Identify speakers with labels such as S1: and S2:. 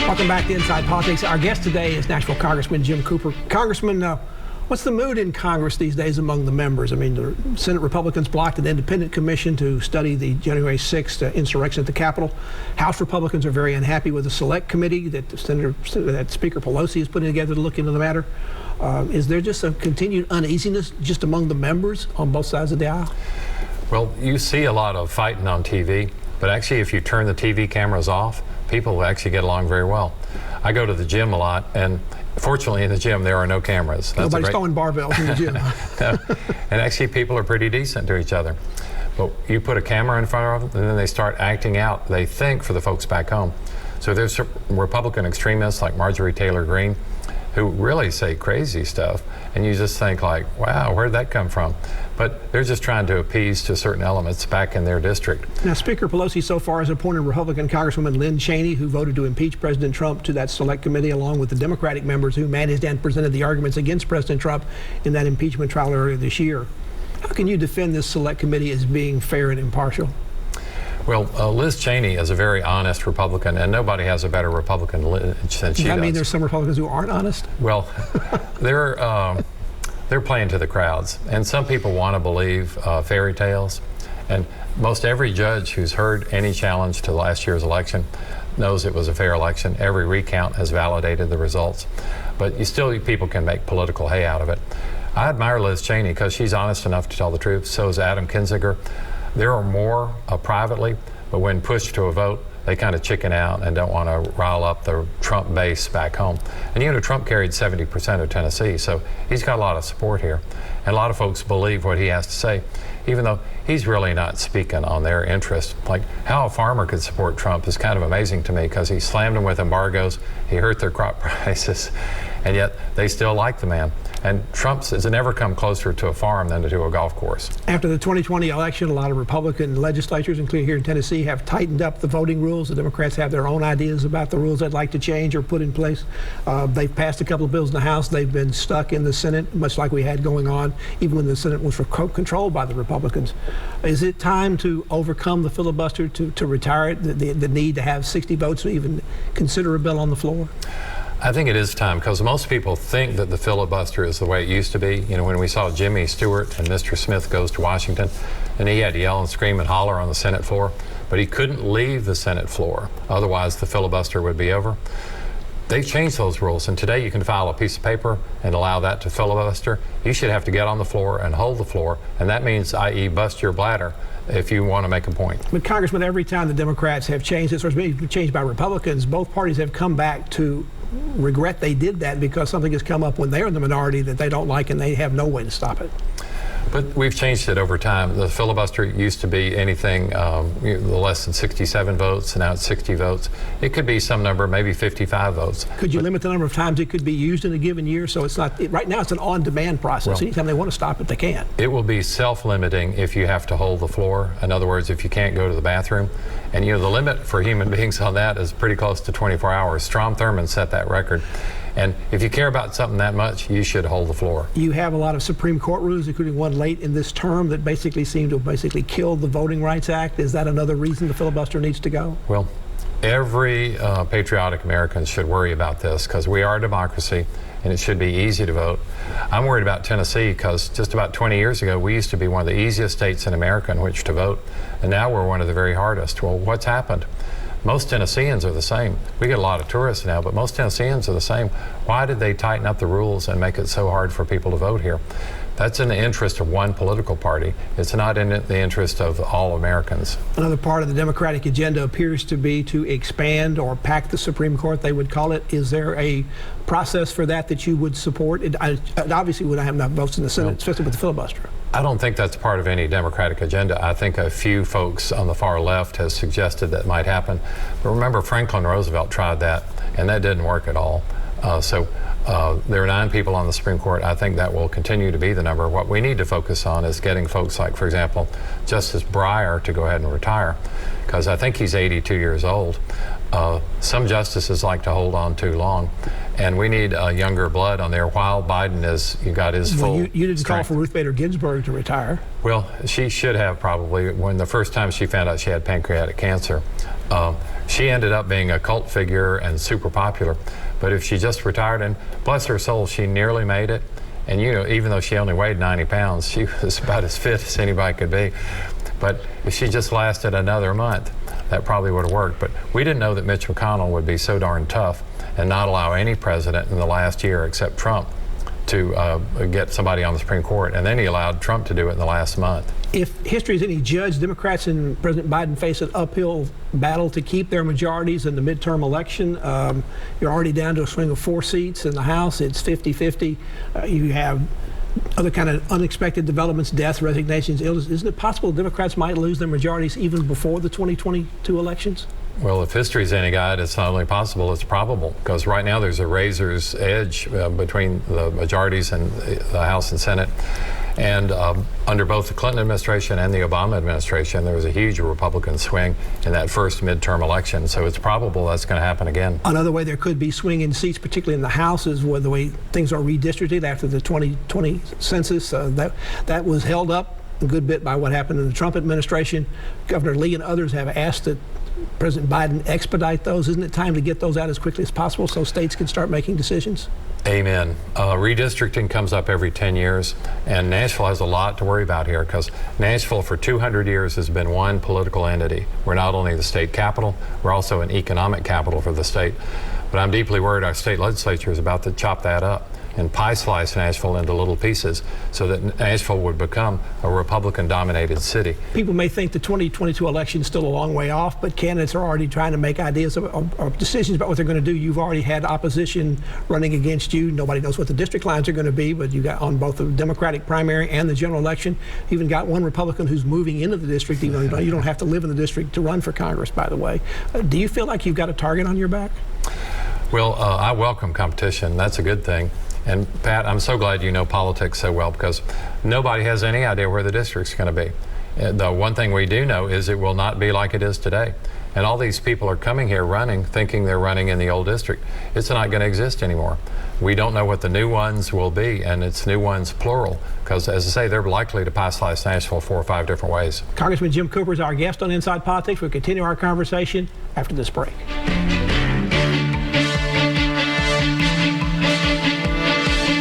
S1: Welcome back to Inside Politics. Our guest today is Nashville Congressman Jim Cooper. Congressman, what's the mood in Congress these days among the members? I mean, the Senate Republicans blocked an independent commission to study the January 6th insurrection at the Capitol. House Republicans are very unhappy with the select committee that Speaker Pelosi is putting together to look into the matter. Is there just a continued uneasiness just among the members on both sides of the aisle?
S2: Well, you see a lot of fighting on TV, but actually if you turn the TV cameras off, people actually get along very well. I go to the gym a lot, and fortunately in the gym there are no cameras.
S1: Nobody's throwing barbells in the gym.
S2: No. And actually people are pretty decent to each other. But you put a camera in front of them, and then they start acting out, they think, for the folks back home. So there's Republican extremists like Marjorie Taylor Greene who really say crazy stuff, and you just think like, wow, where'd that come from? But they're just trying to appease to certain elements back in their district.
S1: Now, Speaker Pelosi so far has appointed Republican Congresswoman Lynn Cheney, who voted to impeach President Trump, to that select committee, along with the Democratic members who managed and presented the arguments against President Trump in that impeachment trial earlier this year. How can you defend this select committee as being fair and impartial?
S2: Well, Liz Cheney is a very honest Republican, and nobody has a better Republican than she does.
S1: I mean, there's some Republicans who aren't honest?
S2: Well, they're playing to the crowds, and some people want to believe fairy tales, and most every judge who's heard any challenge to last year's election knows it was a fair election. Every recount has validated the results, but people can make political hay out of it. I admire Liz Cheney because she's honest enough to tell the truth. So is Adam Kinzinger. There are more privately, but when pushed to a vote, they kind of chicken out and don't want to rile up the Trump base back home. And Trump carried 70% of Tennessee, so he's got a lot of support here. And a lot of folks believe what he has to say, even though he's really not speaking on their interest. Like, how a farmer could support Trump is kind of amazing to me, because he slammed them with embargoes, he hurt their crop prices, and yet they still like the man. And Trump has never come closer to a farm than to a golf course. After the
S1: 2020 election, a lot of Republican legislatures, including here in Tennessee, have tightened up the voting rules. The Democrats have their own ideas about the rules they'd like to change or put in place. They've passed a couple of bills in the House. They've been stuck in the Senate, much like we had going on, even when the Senate was controlled by the Republicans. Is it time to overcome the filibuster, to retire it, the need to have 60 votes to even consider a bill on the floor?
S2: I think it is time, because most people think that the filibuster is the way it used to be. When we saw Jimmy Stewart and Mr. Smith goes to Washington, and he had to yell and scream and holler on the Senate floor, but he couldn't leave the Senate floor. Otherwise, the filibuster would be over. They've changed those rules, and today you can file a piece of paper and allow that to filibuster. You should have to get on the floor and hold the floor, and that means, i.e., bust your bladder if you want to make a point.
S1: But Congressman, every time the Democrats have changed, it's been changed by Republicans, both parties have come back to regret they did that, because something has come up when they're in the minority that they don't like, and they have no way to stop it.
S2: But we've changed it over time. The filibuster used to be anything less than 67 votes, and now it's 60 votes. It could be some number, maybe 55 votes.
S1: Could you limit the number of times it could be used in a given year? So it's not, right now it's an on-demand process. Well, anytime they want to stop it, they can.
S2: It will be self-limiting if you have to hold the floor. In other words, if you can't go to the bathroom. And the limit for human beings on that is pretty close to 24 hours. Strom Thurmond set that record. And if you care about something that much, you should hold the floor.
S1: You have a lot of Supreme Court rulings, including one late in this term, that basically seem to kill the Voting Rights Act. Is that another reason the filibuster needs to go?
S2: Well, every patriotic American should worry about this, because we are a democracy, and it should be easy to vote. I'm worried about Tennessee, because just about 20 years ago, we used to be one of the easiest states in America in which to vote, and now we're one of the very hardest. Well, what's happened? Most Tennesseans are the same. We get a lot of tourists now, but most Tennesseans are the same. Why did they tighten up the rules and make it so hard for people to vote here? That's in the interest of one political party. It's not in the interest of all Americans.
S1: Another part of the Democratic agenda appears to be to expand or pack the Supreme Court, they would call it. Is there a process for that you would support? It obviously would have enough votes in the Senate, especially with the filibuster.
S2: I don't think that's part of any Democratic agenda. I think a few folks on the far left has suggested that might happen. But remember, Franklin Roosevelt tried that, and that didn't work at all. There are 9 people on the Supreme Court. I think that will continue to be the number. What we need to focus on is getting folks like, for example, Justice Breyer to go ahead and retire, because I think he's 82 years old. Some justices like to hold on too long, and we need younger blood on there while Biden got his full
S1: you didn't call for Ruth Bader Ginsburg to retire.
S2: Well, she should have, probably, when the first time she found out she had pancreatic cancer. She ended up being a cult figure and super popular. But if she just retired, and bless her soul, she nearly made it. And you know, even though she only weighed 90 pounds, she was about as fit as anybody could be. But if she just lasted another month, that probably would have worked. But we didn't know that Mitch McConnell would be so darn tough and not allow any president in the last year except Trump to get somebody on the Supreme Court. And then he allowed Trump to do it in the last month.
S1: If history is any judge, Democrats and President Biden face an uphill battle to keep their majorities in the midterm election. You're already down to a swing of 4 seats in the House. It's 50-50. You have other kind of unexpected developments, deaths, resignations, illness. Isn't it possible Democrats might lose their majorities even before the 2022 elections?
S2: Well, if history's any guide, it's not only possible, it's probable. Because right now there's a razor's edge between the majorities in the House and Senate. And under both the Clinton administration and the Obama administration, there was a huge Republican swing in that first midterm election. So it's probable that's going to happen again.
S1: Another way there could be swing in seats, particularly in the House, is where the way things are redistricted after the 2020 census. That was held up a good bit by what happened in the Trump administration. Governor Lee and others have asked that President Biden expedite those. Isn't it time to get those out as quickly as possible so states can start making decisions?
S2: Amen. Redistricting comes up every 10 years, and Nashville has a lot to worry about here because Nashville for 200 years has been one political entity. We're not only the state capital, we're also an economic capital for the state. But I'm deeply worried our state legislature is about to chop that up and pie slice Nashville into little pieces so that Nashville would become a Republican-dominated city. People
S1: may think the 2022 election is still a long way off, but candidates are already trying to make ideas of decisions about what they're going to do. You've already had opposition running against you. Nobody knows what the district lines are going to be, but you got on both the Democratic primary and the general election. You even got one Republican who's moving into the district, even though you don't have to live in the district to run for Congress, by the way. Do you feel like you've got a target on your back?
S2: Well, I welcome competition. That's a good thing. And Pat, I'm so glad you know politics so well because nobody has any idea where the district's going to be. The one thing we do know is it will not be like it is today. And all these people are coming here running, thinking they're running in the old district. It's not going to exist anymore. We don't know what the new ones will be, and it's new ones plural, because as I say, they're likely to pie slice Nashville 4 or 5 different ways.
S1: Congressman Jim Cooper is our guest on Inside Politics. We'll continue our conversation after this break.